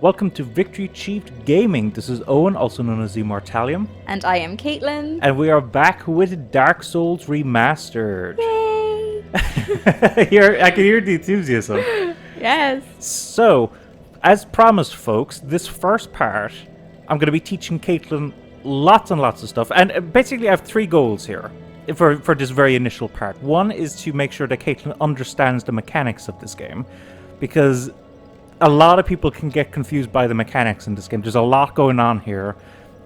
Welcome to Victory Achieved Gaming. This is Owen, also known as the Immortalium. And I am Kathlynn. And we are back with Dark Souls Remastered. Yay! I can hear the enthusiasm. Yes. So, as promised, folks, this first part, I'm going to be teaching Kathlynn lots and lots of stuff. And basically, I have three goals here for this very initial part. One is to make sure that Kathlynn understands the mechanics of this game, because a lot of people can get confused by the mechanics in this game. There's a lot going on here,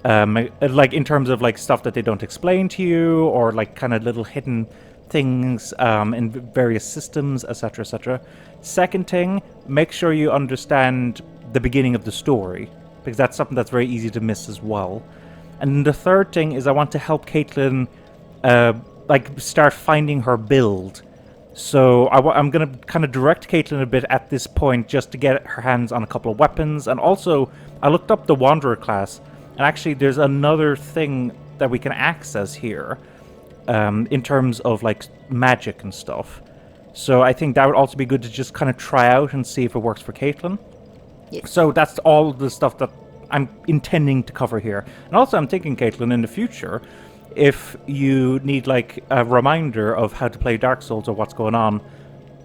like in terms of like stuff that they don't explain to you, or like kind of little hidden things in various systems, etc., etc. Second thing, make sure you understand the beginning of the story, because that's something that's very easy to miss as well. And the third thing is I want to help Kathlynn like start finding her build. So I'm going to kind of direct Kathlynn a bit at this point just to get her hands on a couple of weapons. And also, I looked up the Wanderer class, and actually there's another thing that we can access here in terms of like magic and stuff. So I think that would also be good to just kind of try out and see if it works for Kathlynn. Yes. So that's all the stuff that I'm intending to cover here. And also I'm thinking, Kathlynn, in the future, if you need like a reminder of how to play Dark Souls or what's going on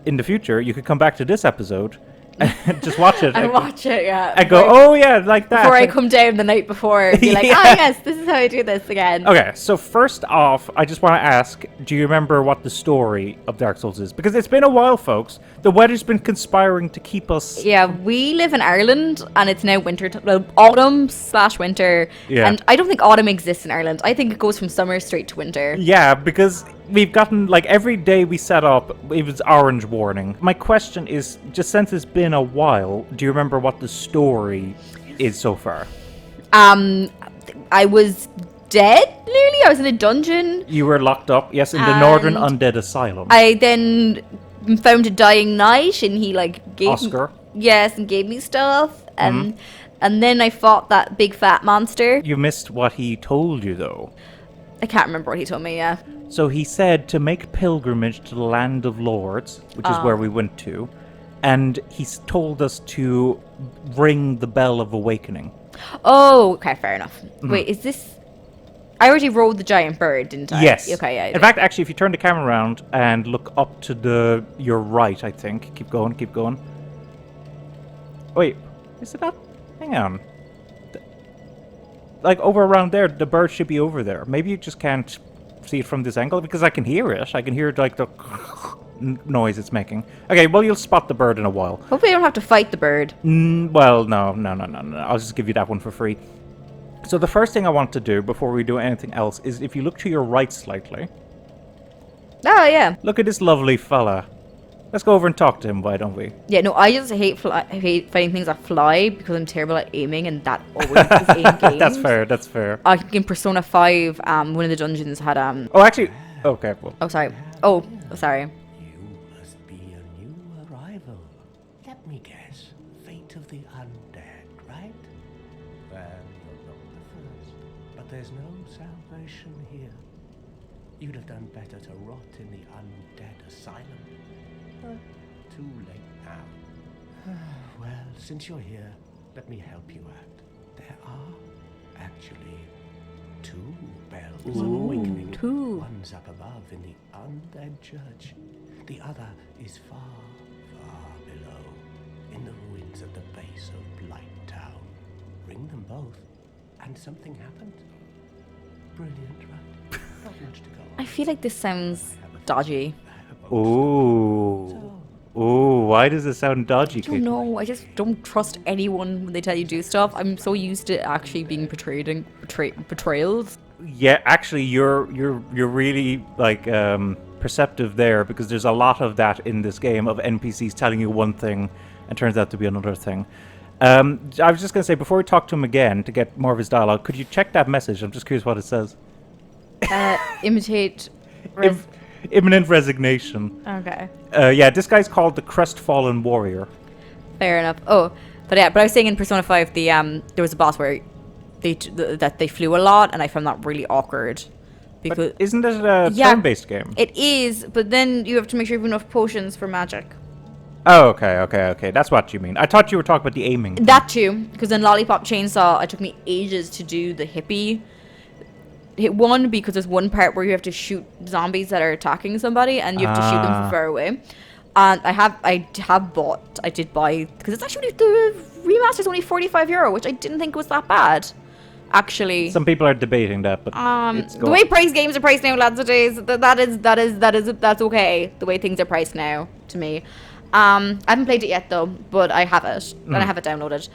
in the future, you could come back to this episode and just watch it. And watch it, yeah. And go, oh yeah, like that. Before I come down the night before and be like, Yeah. oh yes, this is how I do this again. Okay, so first off, I just want to ask, do you remember what the story of Dark Souls is? Because it's been a while, folks. The weather's been conspiring to keep us... Yeah, we live in Ireland and it's now winter, autumn/winter. Yeah. And I don't think autumn exists in Ireland. I think it goes from summer straight to winter. Yeah, because we've gotten, like, every day we set up, it was orange warning. My question is, just since it's been a while, do you remember what the story is so far? I was dead, nearly. I was in a dungeon. You were locked up, yes, in the Northern Undead Asylum. I then found a dying knight, and he like gave Oscar. Yes, and gave me stuff, and then I fought that big fat monster. You missed what he told you, though. I can't remember what he told me. Yeah. So he said to make pilgrimage to the Land of Lords, which is where we went to, and he's told us to ring the Bell of Awakening. Oh, okay, fair enough. Wait, is this? I already rode the giant bird, didn't I? Yes. Okay, yeah. In fact, actually, if you turn the camera around and look up to your right, I think. Keep going, keep going. Wait, is it that? Hang on. Like, over around there, the bird should be over there. Maybe you just can't see it from this angle, because I can hear it. I can hear, like, the noise it's making. Okay, well, you'll spot the bird in a while. Hopefully, I don't have to fight the bird. Well, no. I'll just give you that one for free. So the first thing I want to do before we do anything else is if you look to your right slightly. Oh yeah. Look at this lovely fella. Let's go over and talk to him, why don't we? Yeah, no, I just hate fighting things that fly because I'm terrible at aiming, and that always is aim games. That's fair. I think in Persona 5, one of the dungeons had Oh, actually, okay, well. Oh, sorry. Oh, sorry. You must be a new arrival. Let me guess. Fate of the undead, right? Well, you're not the first. But there's no salvation here. You'd have done better to rot in the undead asylum. But too late now. Well, since you're here, let me help you out. There are actually two bells of awakening. two. One's up above in the undead church. The other is far, far below, in the ruins at the base of Blight Town. Ring them both, and something happened. Brilliant, right? Not much to go on. I feel like this sounds dodgy. Ooh, why does it sound dodgy, I don't Kate? know. I just don't trust anyone when they tell you to do stuff. I'm so used to actually being portrayed in betrayals. Yeah, actually, you're really, like, perceptive there, because there's a lot of that in this game, of NPCs telling you one thing and turns out to be another thing. I was just going to say, before we talk to him again, to get more of his dialogue, could you check that message? I'm just curious what it says. Imitate... Imminent resignation. Okay. Yeah, this guy's called the Crestfallen Warrior. Fair enough. Oh, but I was saying in Persona 5, there was a boss where they flew a lot, and I found that really awkward. Because But isn't it a turn-based game? It is, but then you have to make sure you have enough potions for magic. Oh, okay. That's what you mean. I thought you were talking about the aiming. That too, because in Lollipop Chainsaw, it took me ages to do the hippie hit one, because there's one part where you have to shoot zombies that are attacking somebody, and you have to shoot them from far away. And I did buy, because it's actually, the remaster is only €45, which I didn't think was that bad, actually. Some people are debating that, but it's The way games are priced now, lads, nowadays, that's okay. The way things are priced now, to me. I haven't played it yet though, but I have it, and I have it downloaded.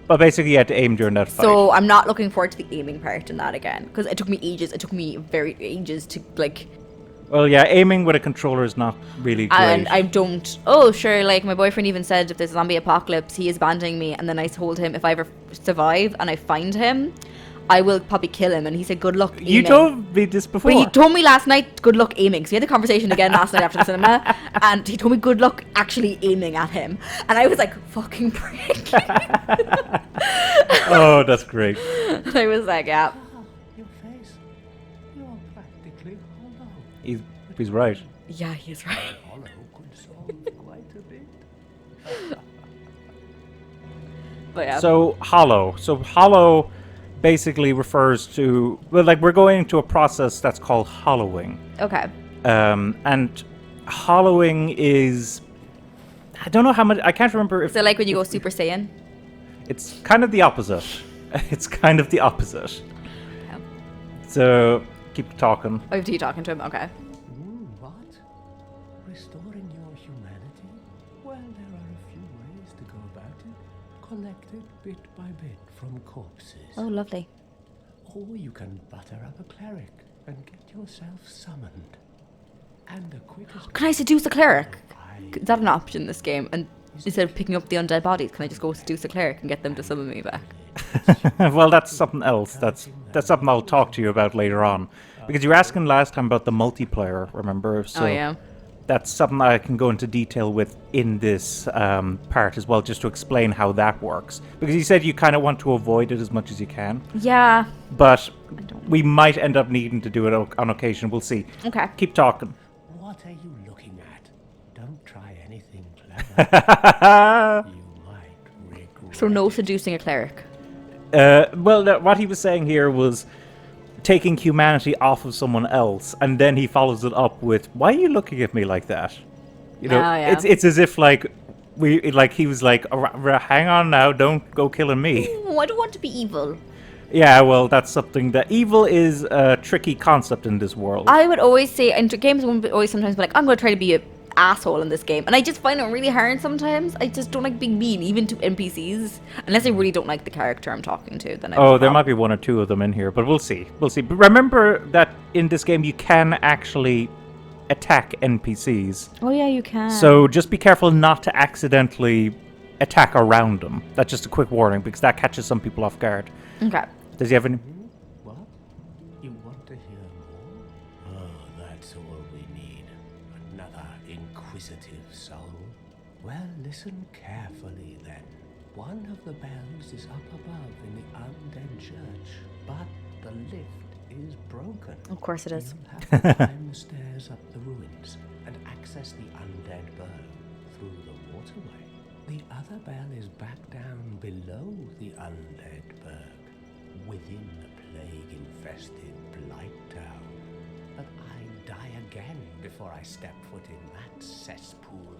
But basically, you had to aim during that fight. So I'm not looking forward to the aiming part in that again, because it took me ages. It took me ages to like. Well, yeah, aiming with a controller is not really great. And I don't. Oh, sure. Like my boyfriend even said, if there's a zombie apocalypse, he is abandoning me. And then I told him if I ever survive and I find him, I will probably kill him. And he said, "Good luck aiming." You told me this before. But he told me last night, "Good luck aiming." So we had the conversation again last night after the cinema, and he told me, "Good luck actually aiming at him." And I was like, "Fucking prick." Oh, that's great. And I was like, "Yeah." Your face. You're practically hollow. He's right. Yeah, he's right. Hollow could solve quite a bit. But yeah. So hollow basically refers to, well, like, we're going into a process that's called hollowing. Okay. And hollowing is, I don't know how much, I can't remember if So like when you go Super Saiyan? it's kind of the opposite. It's kind of the opposite. Okay. So keep talking. Oh, you talking to him? Okay. What? Restoring your humanity? Well, there are a few ways to go about it. Collected bit by bit from corpses. Oh, lovely. Or you can butter up a cleric and get yourself summoned. And the quickest... Can I seduce a cleric? Is that an option in this game? And instead of picking up the undead bodies, can I just go seduce a cleric and get them to summon me back? Well, that's something else. That's something I'll talk to you about later on. Because you were asking last time about the multiplayer, remember? So Oh, yeah. that's something I can go into detail with in this part as well, just to explain how that works. Because you said you kind of want to avoid it as much as you can. Yeah. But we might end up needing to do it on occasion. We'll see. Okay. Keep talking. What are you looking at? Don't try anything clever. You might regret. So no seducing a cleric. Well, what he was saying here was taking humanity off of someone else, and then he follows it up with, "Why are you looking at me like that?" You know, Oh, yeah. it's as if like he was like, "Hang on now, don't go killing me." Oh, I don't want to be evil. Yeah, well, that's something that evil is a tricky concept in this world. I would always say, in games, I would always sometimes be like, I'm going to try to be an asshole in this game. And I just find it really hard sometimes. I just don't like being mean, even to NPCs. Unless I really don't like the character I'm talking to. Then There might be one or two of them in here, but we'll see. We'll see. But remember that in this game you can actually attack NPCs. Oh, yeah, you can. So just be careful not to accidentally attack around them. That's just a quick warning, because that catches some people off guard. Okay. Does he have any... What? You want to hear more? Oh, that's all we need. Another inquisitive soul. Well, listen carefully then. One of the bells is up above in the undead church, but the lift is broken. Of course it is. You'll have to climb the stairs up the ruins and access the undead burg through the waterway. The other bell is back down below the undead burg, within the plague-infested Blight Town. But I'd die again before I step foot in that cesspool.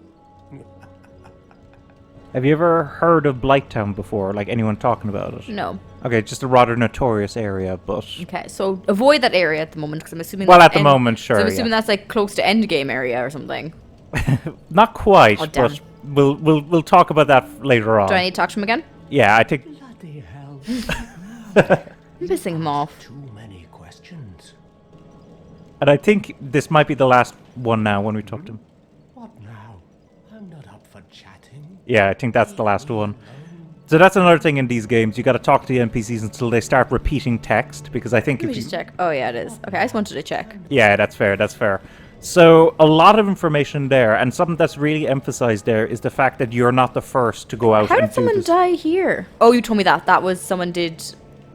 Have you ever heard of Blighttown before? Like anyone talking about it? No. Okay, just a rather notorious area, but... Okay, so avoid that area at the moment, because I'm assuming Well, that's at the moment, sure, So I'm assuming yeah. that's like close to endgame area or something. Not quite, Oh, damn. but we'll talk about that later on. Do I need to talk to him again? Yeah, I think... Bloody hell. I'm pissing him off. Too many questions. And I think this might be the last one now when we talk to him. What now? I'm not up for chatting. Yeah, I think that's the last one. So that's another thing in these games. You got to talk to the NPCs until they start repeating text, because I think Let me if you... just check. Oh, yeah, it is. Okay, I just wanted to check. Yeah, that's fair, that's fair. So, a lot of information there, and something that's really emphasized there is the fact that you're not the first to go out How and did someone do this. die here? Oh, you told me that. That was someone did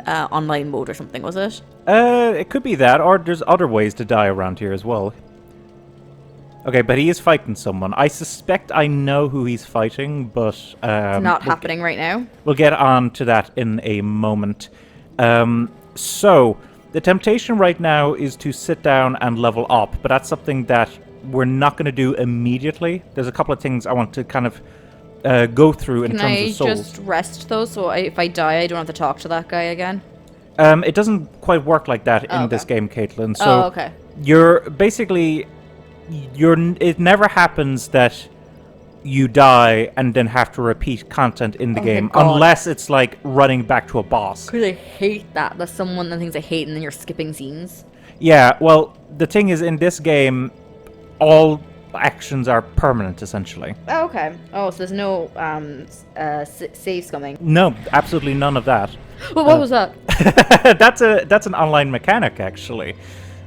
online mode or something, was it? It could be that, or there's other ways to die around here as well. Okay, but he is fighting someone. I suspect I know who he's fighting, but It's not happening right now. we'll get on to that in a moment. So, the temptation right now is to sit down and level up, but that's something that we're not going to do immediately. There's a couple of things I want to kind of go through in Can terms I of souls. just rest though, so if I die, I don't have to talk to that guy again? It doesn't quite work like that in okay. this game, Caitlin. So okay. you're basically it never happens that you die and then have to repeat content in the game, thank God. unless it's like running back to a boss. Because I hate that. That's someone of the things I hate, and then you're skipping scenes. Yeah, well, the thing is, in this game, all actions are permanent, essentially. Oh, okay. Oh, so there's no saves coming. No, absolutely none of that. Well, what was that? That's an online mechanic, actually.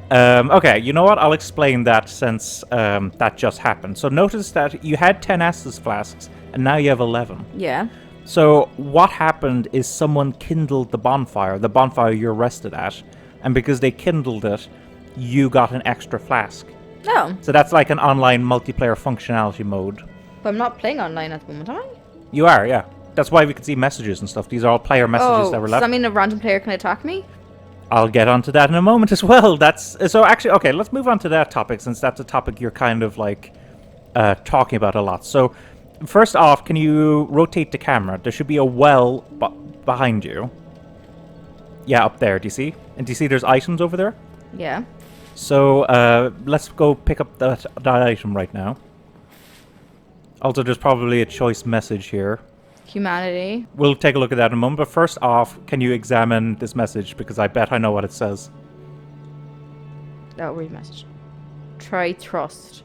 Okay, you know what? I'll explain that since that just happened. So notice that you had 10 Estus flasks, and now you have 11. Yeah. So what happened is someone kindled the bonfire you're rested at, and because they kindled it, you got an extra flask. Oh. So that's like an online multiplayer functionality mode. But I'm not playing online at the moment, am I? You are, yeah. That's why we could see messages and stuff. These are all player messages that were does left. that mean a random player can attack me? I'll get onto that in a moment as well. So actually, okay, let's move on to that topic, since that's a topic you're kind of like talking about a lot. So first off, can you rotate the camera? There should be a well behind you. Yeah, up there. Do you see? And do you see there's items over there? Yeah. So let's go pick up that item right now. Also, there's probably a choice message here. Humanity. We'll take a look at that in a moment, but first off, can you examine this message? Because I bet I know what it says. Oh, read message. Try trust.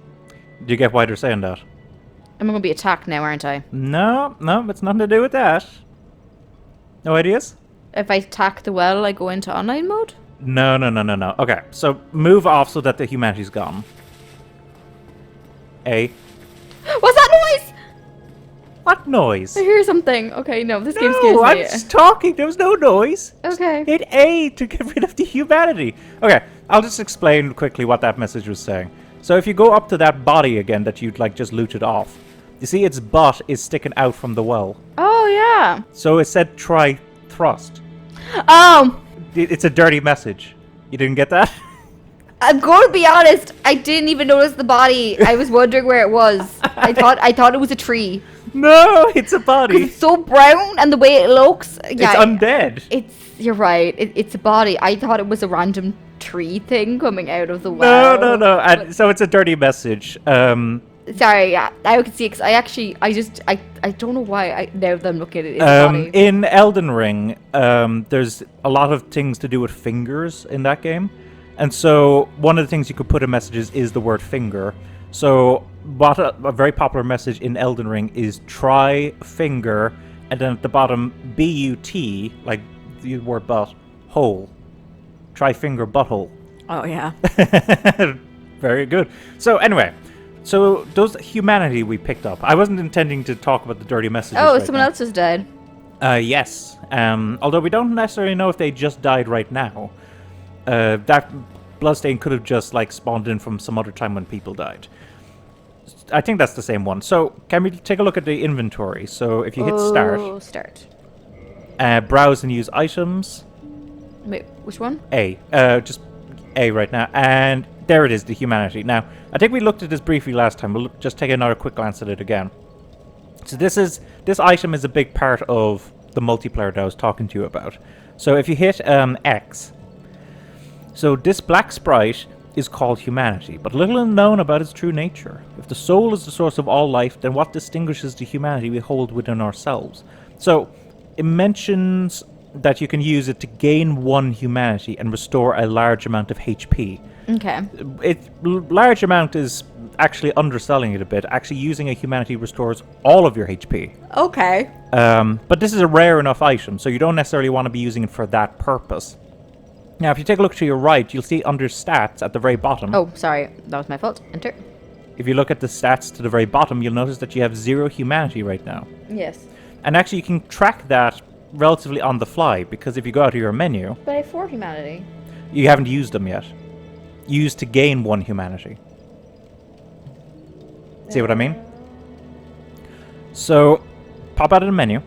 Do you get why they're saying that? I'm going to be attacked now, aren't I? No, it's nothing to do with that. No ideas? If I attack the well, I go into online mode? No. Okay, so move off so that the humanity's gone. A. What's that noise? What noise? I hear something. Okay, no, this game scares No, me. I'm just talking. There was no noise. Okay. Hit A to get rid of the humanity. Okay, I'll just explain quickly what that message was saying. So if you go up to that body again that you'd like just looted off, you see its butt is sticking out from the well. Oh, yeah. So it said try thrust. Oh, It's a dirty message. You didn't get that? I'm going to be honest. I didn't even notice the body. I was wondering where it was. I thought it was a tree. No, it's a body. It's so brown and the way it looks. Yeah, It's undead. You're right. It's a body. I thought it was a random tree thing coming out of the well. No. And so it's a dirty message. Sorry, yeah, I could see it. 'Cause I don't know why. Now that I'm looking at it, it's a body. In Elden Ring, there's a lot of things to do with fingers in that game. And so one of the things you could put in messages is the word finger. So what a very popular message in Elden Ring is try finger, and then at the bottom B-U-T, like the word butt, hole. Try finger butthole. Oh yeah. Very good. So anyway, so those humanity we picked up. I wasn't intending to talk about the dirty messages. Oh, right someone now. else is dead. Yes. Although we don't necessarily know if they just died right now. That bloodstain could have just like spawned in from some other time when people died. I think that's the same one. So can we take a look at the inventory? So if you hit Start. browse and use items. Wait, which one? A. Just A right now. And there it is, the humanity. Now, I think we looked at this briefly last time. We'll just take another quick glance at it again. So this item is a big part of the multiplayer that I was talking to you about. So if you hit X, so this black sprite is called humanity, but little is known about its true nature. If the soul is the source of all life, then what distinguishes the humanity we hold within ourselves? So it mentions that you can use it to gain 1 humanity and restore a large amount of HP. Okay. Large amount is actually underselling it a bit. Actually, using a humanity restores all of your HP. Okay. But this is a rare enough item, so you don't necessarily want to be using it for that purpose. Now, if you take a look to your right, you'll see under stats at the very bottom. Oh, sorry. That was my fault. Enter. If you look at the stats to the very bottom, you'll notice that you have 0 humanity right now. Yes. And actually, you can track that relatively on the fly, because if you go out of your menu, But I have 4 humanity. you haven't used them yet. Used to gain 1 humanity. See what I mean? So, pop out of the menu.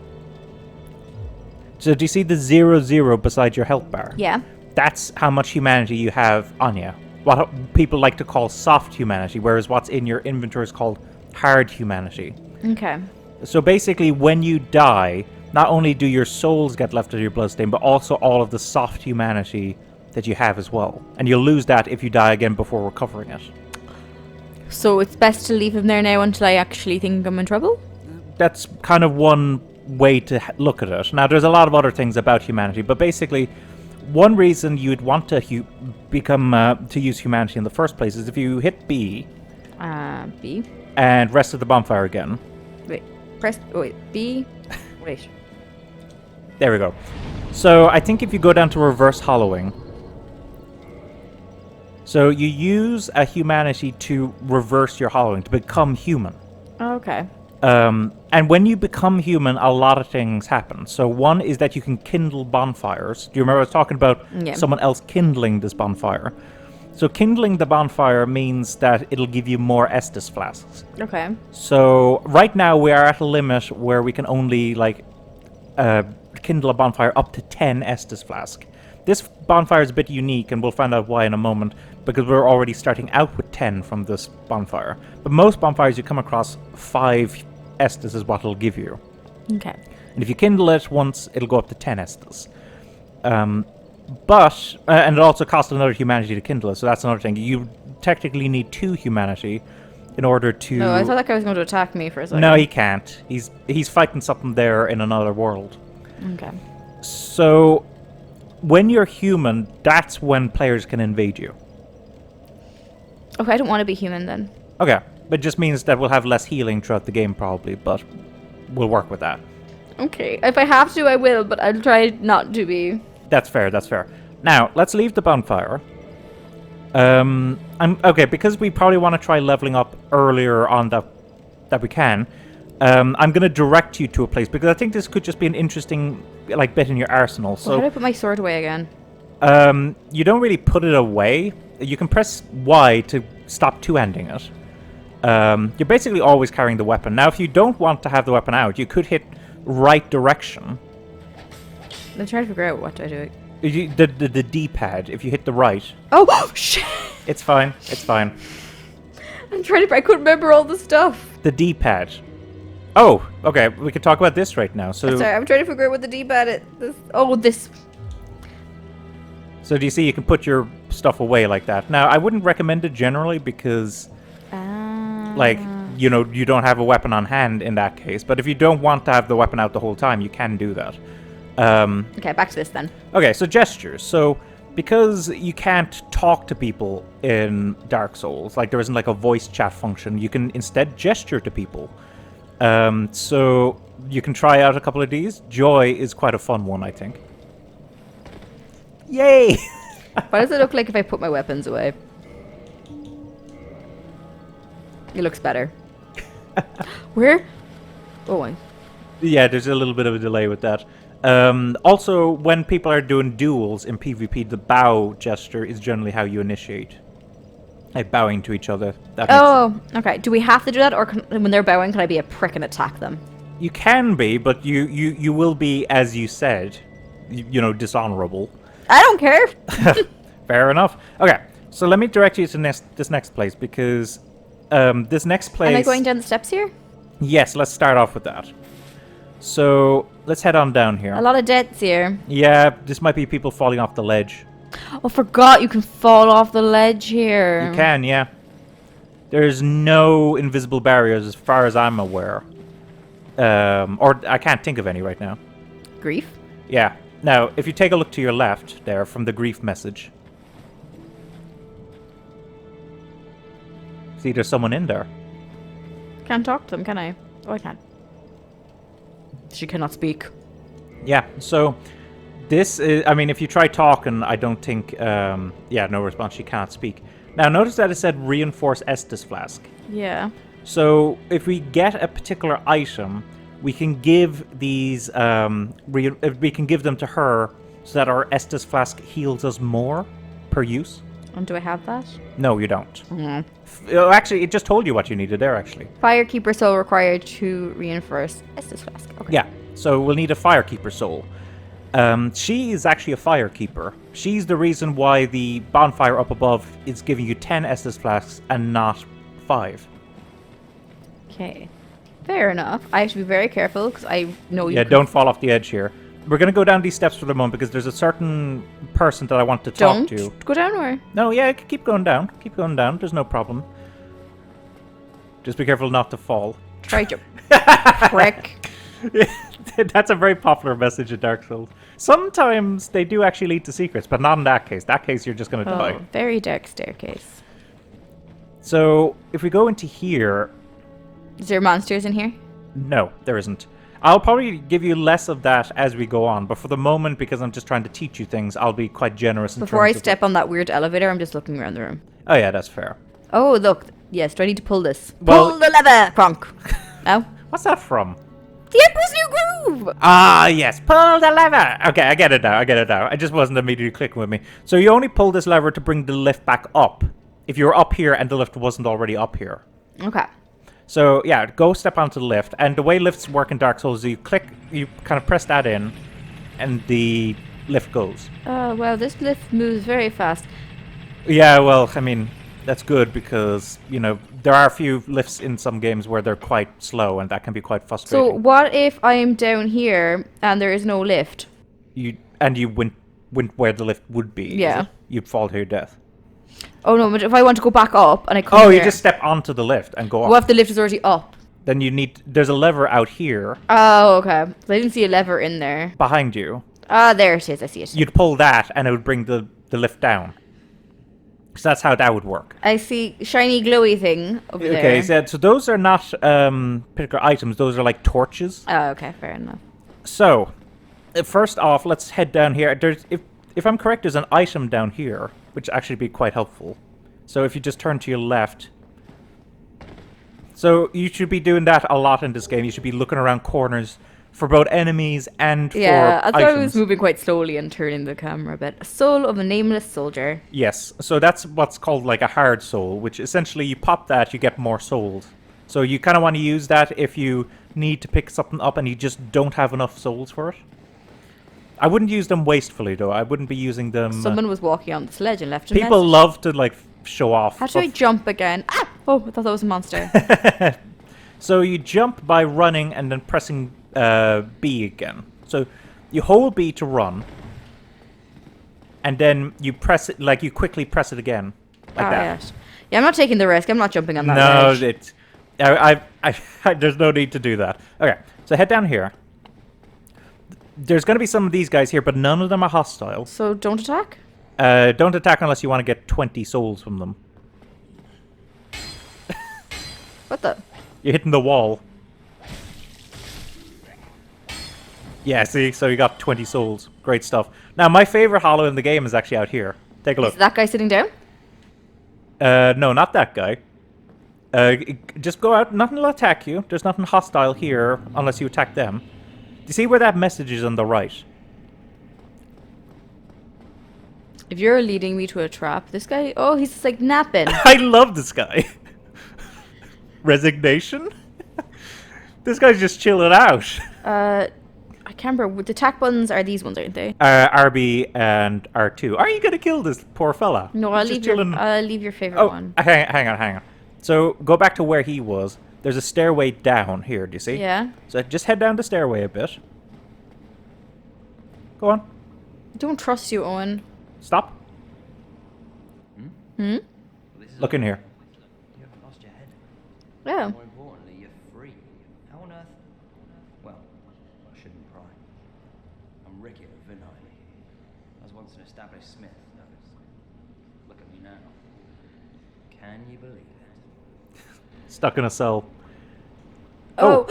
So, do you see the 0 beside your health bar? Yeah. That's how much humanity you have on you. What people like to call soft humanity, whereas what's in your inventory is called hard humanity. Okay. So basically, when you die, not only do your souls get left of your bloodstain, but also all of the soft humanity that you have as well. And you'll lose that if you die again before recovering it. So it's best to leave him there now until I actually think I'm in trouble? That's kind of one way to look at it. Now, there's a lot of other things about humanity, but basically, one reason you'd want to to use humanity in the first place is if you hit B. B. And rest of the bonfire again. Wait. B. Wait. There we go. So I think if you go down to reverse hollowing, so you use a humanity to reverse your hollowing, to become human. Okay. And when you become human, a lot of things happen. So one is that you can kindle bonfires. Do you remember I was talking about someone else kindling this bonfire? So kindling the bonfire means that it'll give you more Estus flasks. Okay. So right now we are at a limit where we can only kindle a bonfire up to 10 Estus flask. This bonfire is a bit unique, and we'll find out why in a moment, because we're already starting out with 10 from this bonfire. But most bonfires you come across, 5 Estus is what it'll give you. Okay. And if you kindle it once, it'll go up to 10 Estus. But it also costs another humanity to kindle it, so that's another thing. You technically need 2 humanity in order to... No, I thought that guy was going to attack me for a second. No, he can't. He's fighting something there in another world. Okay. So, when you're human, that's when players can invade you. Okay, I don't want to be human then. Okay, but it just means that we'll have less healing throughout the game probably, but we'll work with that. Okay, if I have to, I will, but I'll try not to be. That's fair, that's fair. Now, let's leave the bonfire. Okay, because we probably want to try leveling up earlier on that we can, I'm going to direct you to a place, because I think this could just be an interesting bit in your arsenal. So, how do I put my sword away again? You don't really put it away. You can press Y to stop two-handing it. You're basically always carrying the weapon. Now, if you don't want to have the weapon out, you could hit right direction. I'm trying to figure out what I do. The D-pad, if you hit the right. Oh, shit! It's fine, it's fine. I couldn't remember all the stuff. The D-pad. Oh, okay, we can talk about this right now. So, sorry, I'm trying to figure out what the D-pad is. This. So do you see you can put your stuff away like that. Now, I wouldn't recommend it generally because, you don't have a weapon on hand in that case. But if you don't want to have the weapon out the whole time, you can do that. Okay, back to this then. Okay, so gestures. So because you can't talk to people in Dark Souls, there isn't a voice chat function, you can instead gesture to people. So you can try out a couple of these. Joy is quite a fun one, I think. Yay! What does it look like if I put my weapons away? It looks better. Where? Oh, yeah, there's a little bit of a delay with that. Also, when people are doing duels in PvP, the bow gesture is generally how you initiate. Bowing to each other. Okay. Do we have to do that, or when they're bowing, can I be a prick and attack them? You can be, but you will be, as you said, dishonorable. I don't care. Fair enough. Okay, so let me direct you to this next place, because this next place... Am I going down the steps here? Yes, let's start off with that. So, let's head on down here. A lot of deaths here. Yeah, this might be people falling off the ledge. Oh, forgot you can fall off the ledge here. You can, yeah. There's no invisible barriers as far as I'm aware. Or I can't think of any right now. Grief? Yeah. Now, if you take a look to your left there from the grief message. See, there's someone in there. Can't talk to them, can I? Oh, I can. She cannot speak. Yeah, so this is, if you try talking, I don't think, no response, she can't speak. Now, notice that it said reinforce Estus flask. Yeah. So, if we get a particular item, we can give these, we can give them to her so that our Estus flask heals us more per use. And do I have that? No, you don't. Mhm. Actually, it just told you what you needed there, actually. Firekeeper soul required to reinforce Estus Flask. Okay. Yeah, so we'll need a Firekeeper soul. She is actually a Firekeeper. She's the reason why the bonfire up above is giving you 10 Estus Flasks and not 5. Okay. Fair enough. I have to be very careful because I know you. Yeah, don't fall off the edge here. We're going to go down these steps for the moment because there's a certain person that I want to talk to. Don't go down where? No, yeah, keep going down. Keep going down. There's no problem. Just be careful not to fall. Try to. Prick. That's a very popular message in Dark Souls. Sometimes they do actually lead to secrets, but not in that case. That case, you're just going to die. Very dark staircase. So, if we go into here... Is there monsters in here? No, there isn't. I'll probably give you less of that as we go on, but for the moment, because I'm just trying to teach you things, I'll be quite generous in Before I terms of step on that weird elevator, I'm just looking around the room. Oh yeah, that's fair. Oh, look. Yes, do I need to pull this? Well- Pull the lever! Cronk. No? What's that from? The Emperor's New Groove! Ah, yes, pull the lever! Okay, I get it now, I just wasn't immediately clicking with me. So you only pull this lever to bring the lift back up, if you were up here and the lift wasn't already up here. Okay. So, yeah, go step onto the lift, and the way lifts work in Dark Souls is you kind of press that in, and the lift goes. Oh, well, this lift moves very fast. Yeah, well, I mean, that's good because, you know, there are a few lifts in some games where they're quite slow, and that can be quite frustrating. So, what if I am down here and there is no lift? You went where the lift would be. is Yeah. it? You'd fall to your death. Oh, no, but if I want to go back up and I come Oh, here, you just step onto the lift and go up. what if the lift is already up? Then there's a lever out here Oh, okay. I didn't see a lever in there. behind you. Ah, there it is. I see it. You'd pull that, and it would bring the lift down. So that's how that would work. I see shiny glowy thing over there. Okay, so those are not particular items. Those are like torches. Oh, okay. Fair enough. So, first off, let's head down here. If I'm correct, there's an item down here, which actually be quite helpful. So if you just turn to your left. So you should be doing that a lot in this game. You should be looking around corners for both enemies and for Yeah, I thought I was items. moving quite slowly and turning the camera a bit. Soul of a nameless soldier. Yes, so that's what's called like a hard soul, which essentially you pop that, you get more souls. So you kind of want to use that if you need to pick something up and you just don't have enough souls for it. I wouldn't use them wastefully, though. I wouldn't be using them... Someone was walking on the sledge and left a People message. love to, like, show off. How do I jump again? Ah! Oh, I thought that was a monster. So you jump by running and then pressing B again. So you hold B to run, and then you press it, like, you quickly press it again. Like that. Yes. Yeah, I'm not taking the risk. I'm not jumping on that No, ledge. there's no need to do that. Okay, so head down here. There's going to be some of these guys here, but none of them are hostile. So don't attack? Don't attack unless you want to get 20 souls from them. What the? You're hitting the wall. Yeah, see? So you got 20 souls. Great stuff. Now, my favorite hollow in the game is actually out here. Take a look. Is that guy sitting down? No, not that guy. Just go out. Nothing will attack you. There's nothing hostile here unless you attack them. Do you see where that message is on the right? If you're leading me to a trap, this guy... Oh, he's just like napping. I love this guy. Resignation? This guy's just chilling out. I can't remember. The attack buttons are these ones, aren't they? RB and R2. Are you going to kill this poor fella? No, He's just chilling. I'll leave your favorite one. Hang on. So, go back to where he was. There's a stairway down here, do you see? Yeah. So, just head down the stairway a bit. Go on. I don't trust you, Owen. Stop. Hmm? Look in here. You haven't lost your head. Yeah. More importantly, you're free. How on earth? Well, I shouldn't pry. I'm Ricky of Vinay. I was once an established smith. Look at me now. Can you believe it? Stuck in a cell. Oh.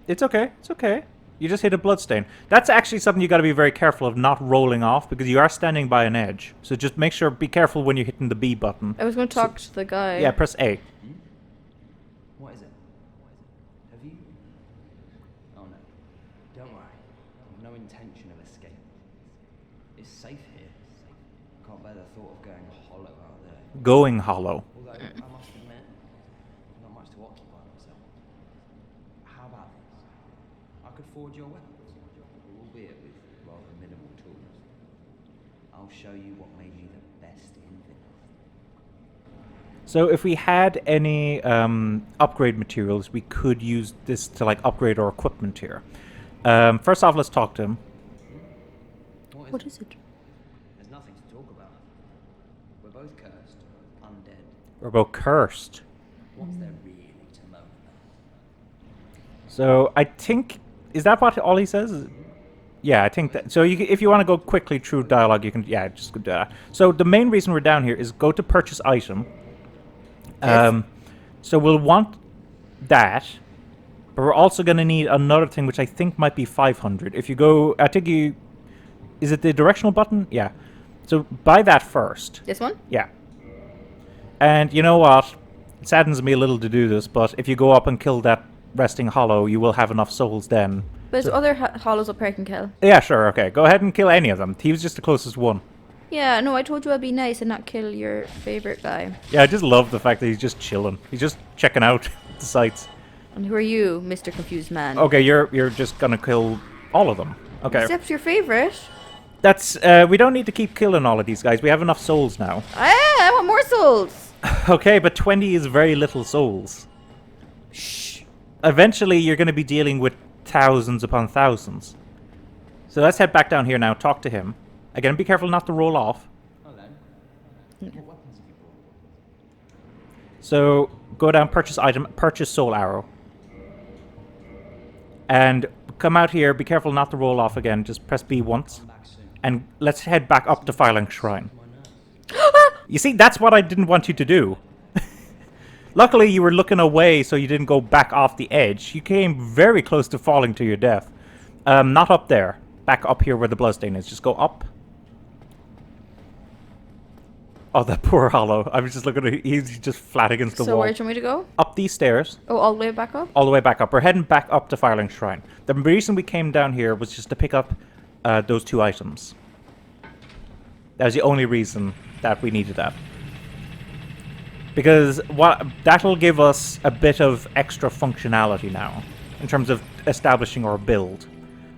It's okay. It's okay. You just hit a bloodstain. That's actually something you got to be very careful of not rolling off because you are standing by an edge. So just make sure, be careful when you're hitting the B button. I was going to talk to the guy. Yeah, press A. What is it? Have you? Oh no. Don't worry. I've no intention of escape. It's safe here. can't bear the thought of going hollow out there. Going hollow. Although, I must admit, not much to occupy myself. How about this? I could forge your weapons, albeit with rather minimal tools. I'll show you what made me the best in Vinith. So if we had any upgrade materials, we could use this to like upgrade our equipment here. First off, let's talk to him. What is it? There's nothing to talk about. We're both cursed, undead. We're both cursed. What's there really to moan about? So I think, is that what all he says? Yeah, I think that. So if you want to go quickly through dialogue, you can. Yeah, just go do that. So the main reason we're down here is go to purchase item. Yes. So we'll want that, but we're also going to need another thing, which I think might be 500. If you go, I think you. Is it the directional button? Yeah. So buy that first. This one? Yeah. And you know what? It saddens me a little to do this, but if you go up and kill that resting hollow, you will have enough souls then. But there's other hollows up here I can kill. Yeah, sure, okay. Go ahead and kill any of them. He was just the closest one. Yeah, no, I told you I'd be nice and not kill your favorite guy. Yeah, I just love the fact that he's just chilling. He's just checking out the sights. And who are you, Mr. Confused Man? Okay, you're just gonna kill all of them. Okay. Except your favorite. That's, we don't need to keep killing all of these guys. We have enough souls now. I want more souls. Okay, but 20 is very little souls. Shh. Eventually, you're gonna be dealing with thousands upon thousands. So let's head back down here now, talk to him. Again, be careful not to roll off. Hello. What weapons have you brought? So, go down, purchase item, purchase soul arrow. And come out here, be careful not to roll off again, just press B once. Back soon. And let's head back up to Firelink Shrine. You see, that's what I didn't want you to do. Luckily, you were looking away, so you didn't go back off the edge. You came very close to falling to your death. Not up there. Back up here where the bloodstain is. Just go up. Oh, that poor Hollow. I was just looking at he's just flat against the So wall. where do you want me to go? Up these stairs. Oh, all the way back up? All the way back up. We're heading back up to Firelink Shrine. The reason we came down here was just to pick up those 2 items. That was the only reason that we needed that. Because that'll give us a bit of extra functionality now in terms of establishing our build.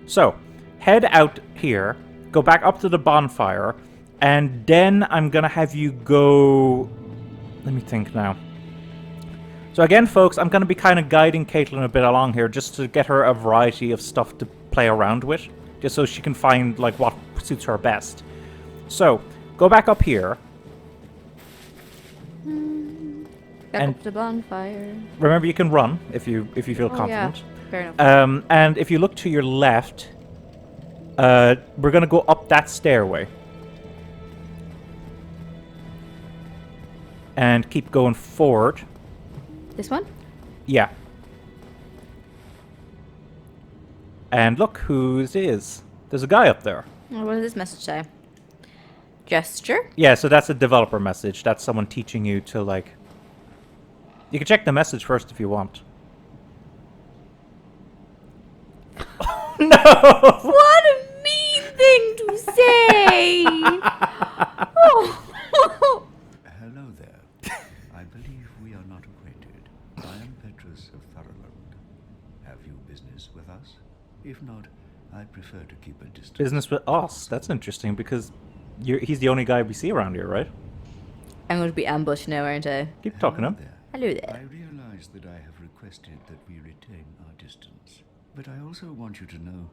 So, head out here, go back up to the bonfire, and then I'm going to have you go... Let me think now. So again, folks, I'm going to be kind of guiding Kathlynn a bit along here just to get her a variety of stuff to play around with, just so she can find like what suits her best. So, go back up here. Back And- up to the bonfire. Remember, you can run if you feel confident. Yeah, fair enough. And if you look to your left, we're going to go up that stairway. And keep going forward. This one? Yeah. And look who it is. There's a guy up there. Oh, what does this message say? Gesture? Yeah, so that's a developer message. That's someone teaching you to, like... You can check the message first if you want. No! What a mean thing to say! Oh. Hello there. I believe we are not acquainted. I am Petrus of Thurland. Have you business with us? If not, I prefer to keep a distance. Business with us? That's interesting because he's the only guy we see around here, right? I'm going to be ambushed now, aren't I? Keep talking to him. There. Hello I there. realize that I have requested that we retain our distance, but I also want you to know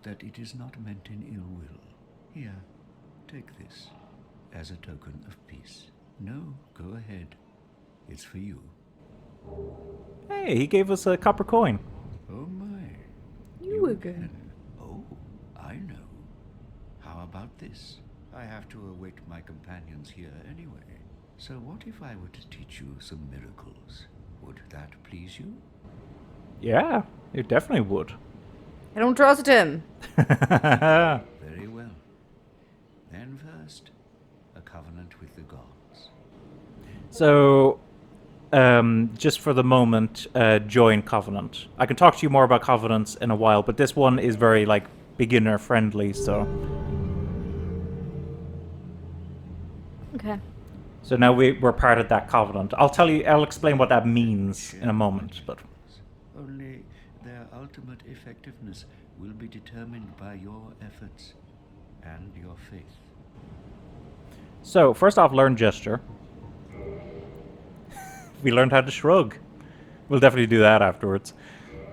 that it is not meant in ill will. Here, take this as a token of peace. No, go ahead. It's for you. Hey, he gave us a copper coin. Oh my. You again. Oh, I know. How about this? I have to await my companions here anyway. So what if I were to teach you some miracles? Would that please you? Yeah, it definitely would. I don't trust him. Very well. Then first, a covenant with the gods. So, just for the moment, join Covenant. I can talk to you more about Covenants in a while, but this one is very, like, beginner-friendly, so... Okay. So now we're part of that covenant. I'll explain what that means in a moment, but... Only their ultimate effectiveness will be determined by your efforts and your faith. So, first off, learn gesture. We learned how to shrug. We'll definitely do that afterwards.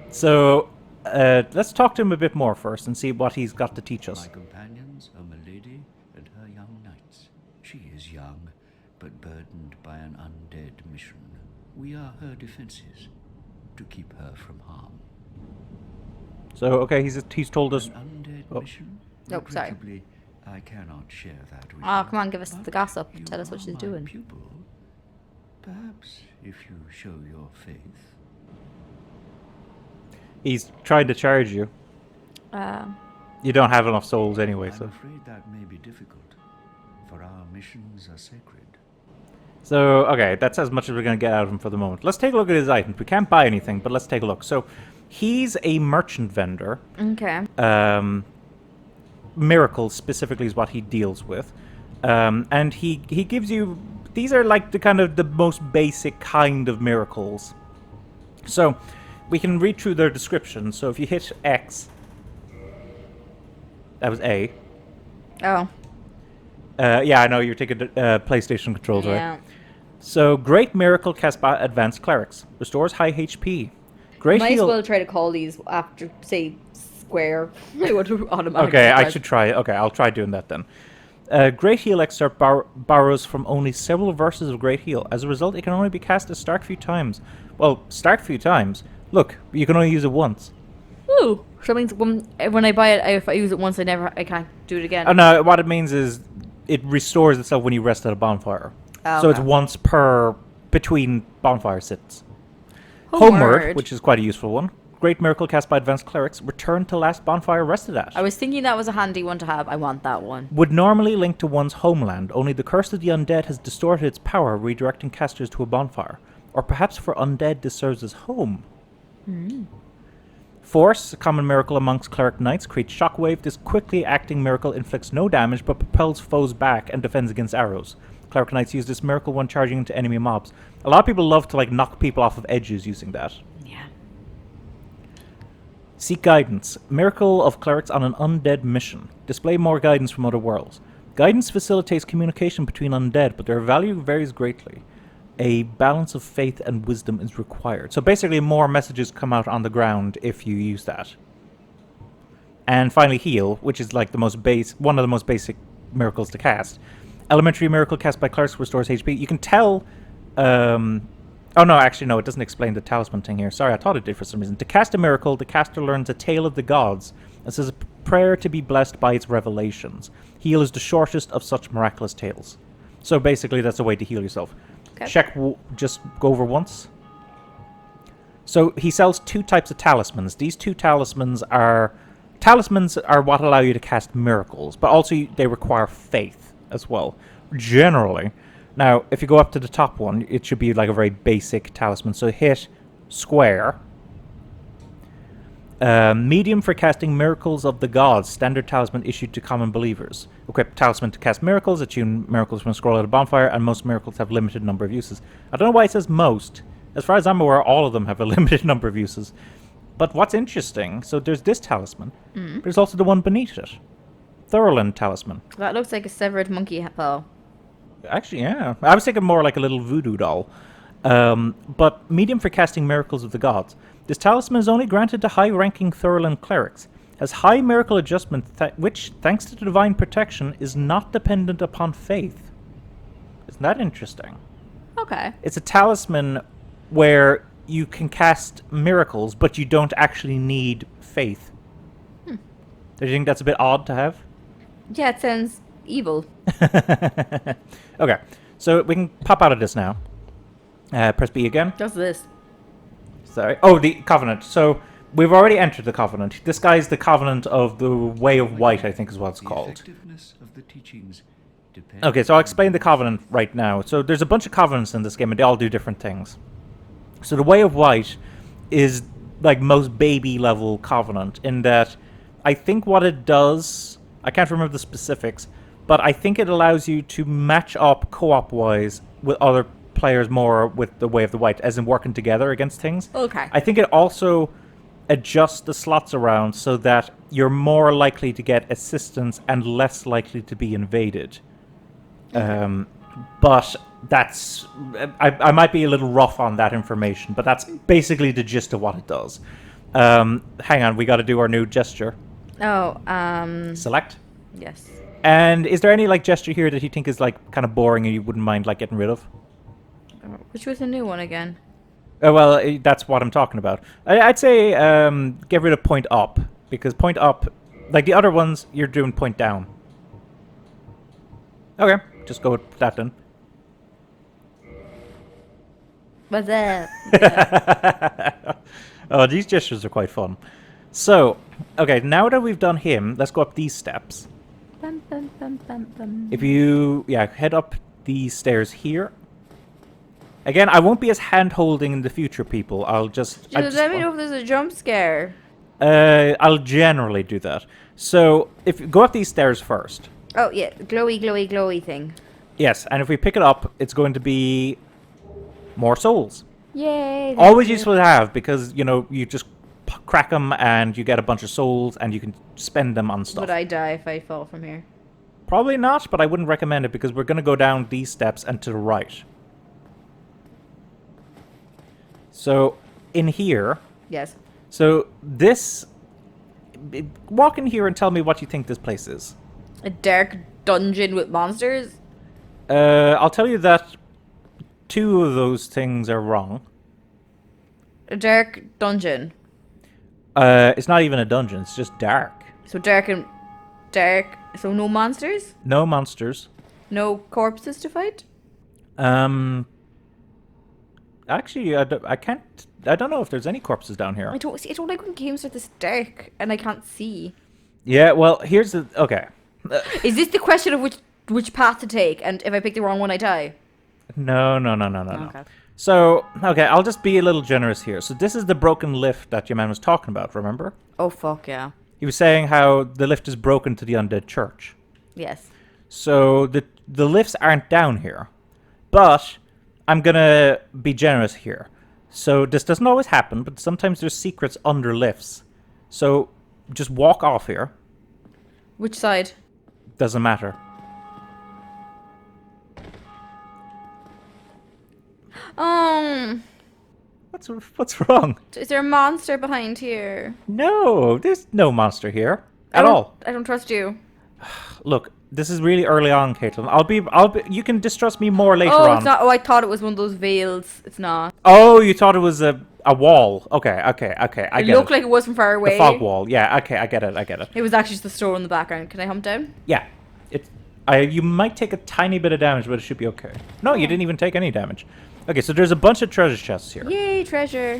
So, let's talk to him a bit more first and see what he's got to teach us. My companions are Milady and her young knights. She is young, but burdened by an undead mission. We are her defenses, to keep her from harm. So, okay, he's told us... An undead mission? Nope, sorry. Regrettably, I cannot share that with Oh, you. come on, give us the gossip. You Tell us what are she's my doing. Pupil. Perhaps if you show your faith. He's trying to charge you. You don't have enough souls anyway, I'm so... afraid that may be difficult, for our missions are sacred. So, okay, that's as much as we're going to get out of him for the moment. Let's take a look at his items. We can't buy anything, but let's take a look. So, he's a merchant vendor. Okay. Miracles specifically is what he deals with. And he gives you... These are like the kind of the most basic kind of miracles. So, we can read through their description. So, if you hit X... That was A. Oh. Yeah, I know, you're taking PlayStation controls, Yeah. right? So, Great Miracle cast by Advanced Clerics. Restores high HP. Great Might as Heal... well try to call these after, say, square. I would automatically. Okay, I type. should try it. Okay, I'll try doing that then. Great Heal excerpt borrows from only several verses of Great Heal. As a result, it can only be cast a start few times. Well, start few times. Look, you can only use it once. Ooh. So that means when I buy it, if I use it once, I can't do it again. Oh no, what it means is it restores itself when you rest at a bonfire. Oh, So it's okay. once per between bonfire sits. Homeward. Homeward, which is quite a useful one. Great Miracle cast by Advanced Clerics. Return to last bonfire rested at. I was thinking that was a handy one to have. I want that one. Would normally link to one's homeland, only the Curse of the Undead has distorted its power, redirecting casters to a bonfire. Or perhaps for undead this serves as home. Force, a common miracle amongst cleric knights, creates shockwave. This quickly acting miracle inflicts no damage but propels foes back and defends against arrows. Cleric knights use this miracle when charging into enemy mobs. A lot of people love to like knock people off of edges using that. Yeah. Seek guidance. Miracle of clerics on an undead mission. Display more guidance from other worlds. Guidance facilitates communication between undead, but their value varies greatly. A balance of faith and wisdom is required. So basically more messages come out on the ground if you use that. And finally heal, which is like the most one of the most basic miracles to cast. Elementary miracle cast by clerics restores HP. You can tell oh no, actually no, it doesn't explain the talisman thing here. Sorry, I thought it did for some reason. To cast a miracle, the caster learns a tale of the gods and says a prayer to be blessed by its revelations. Heal is the shortest of such miraculous tales. So basically that's a way to heal yourself. Okay. Check, just go over once. So he sells two types of talismans. These two talismans are what allow you to cast miracles, but also they require faith as well, generally. Now, if you go up to the top one, it should be like a very basic talisman. So hit square. Medium for casting miracles of the gods. Standard talisman issued to common believers. Equip talisman to cast miracles. Attune miracles from a scroll at a bonfire. And most miracles have limited number of uses. I don't know why it says most. As far as I'm aware, all of them have a limited number of uses. But what's interesting, so there's this talisman. But there's also the one beneath it. Thorolin talisman. That looks like a severed monkey paw. Actually, yeah. I was thinking more like a little voodoo doll. But medium for casting miracles of the gods. This talisman is only granted to high-ranking Thorolin clerics. Has high miracle adjustment, which, thanks to the divine protection, is not dependent upon faith. Isn't that interesting? Okay. It's a talisman where you can cast miracles, but you don't actually need faith. Do you think that's a bit odd to have? Yeah, it sounds evil. Okay, so we can pop out of this now. Press B again. Just this. Sorry. Oh, the Covenant. So we've already entered the Covenant. This guy's the Covenant of the Way of White, I think is what it's The called. effectiveness of the teachings depends Okay, so I'll explain the on Covenant right now. So there's a bunch of Covenants in this game, and they all do different things. So the Way of White is like most baby level Covenant in that I think what it does, I can't remember the specifics, but I think it allows you to match up co-op wise with other players more with the Way of the White, as in working together against things. Okay. I think it also adjusts the slots around so that you're more likely to get assistance and less likely to be invaded. But that's... I might be a little rough on that information, but that's basically the gist of what it does. Hang on, we got to do our new gesture. Oh, Select. yes. And is there any like gesture here that you think is like kind of boring and you wouldn't mind like getting rid of? Which was the new one again? Well, that's what I'm talking about. I'd say get rid of point up, because point up, like the other ones, you're doing point down. Okay, just go with that then. What's that? Oh, these gestures are quite fun. So, okay, now that we've done him, let's go up these steps. Bum, bum, bum, bum, bum. If you, head up these stairs here. Again, I won't be as hand-holding in the future, people. I'll just... Let me know if there's a jump scare. I'll generally do that. So, if you go up these stairs first. Oh, yeah. Glowy, glowy, glowy thing. Yes, and if we pick it up, it's going to be more souls. Yay. Always useful to have, because, you know, you just crack them and you get a bunch of souls and you can spend them on stuff. Would I die if I fall from here? Probably not, but I wouldn't recommend it because we're going to go down these steps and to the right. So, in here... Yes. So, this... Walk in here and tell me what you think this place is. A dark dungeon with monsters? I'll tell you that 2 of those things are wrong. A dark dungeon. It's not even a dungeon, it's just dark. So dark and... Dark... So no monsters? No monsters. No corpses to fight? Actually, I can't... I don't know if there's any corpses down here. I don't like when games are this dark and I can't see. Yeah, well, here's the... Okay. Is this the question of which path to take, and if I pick the wrong one, I die? No. Okay. So, okay, I'll just be a little generous here. So this is the broken lift that your man was talking about, remember? Oh, fuck, yeah. He was saying how the lift is broken to the undead church. Yes. So the lifts aren't down here. But I'm gonna be generous here. So this doesn't always happen, but sometimes there's secrets under lifts. So just walk off here. Which side? Doesn't matter. What's wrong? Is there a monster behind here? No, there's no monster here at all. I don't trust you. Look, this is really early on, Caitlin. I'll be. You can distrust me more later Oh, on. it's not. Oh, I thought it was one of those veils. It's not. Oh, you thought it was a wall. Okay. I get It looked like it was from far away. the fog wall. Yeah. Okay. I get it. It was actually just the store in the background. Can I hump down? Yeah. You might take a tiny bit of damage, but it should be okay. No, you didn't even take any damage. Okay, so there's a bunch of treasure chests here. Yay, treasure.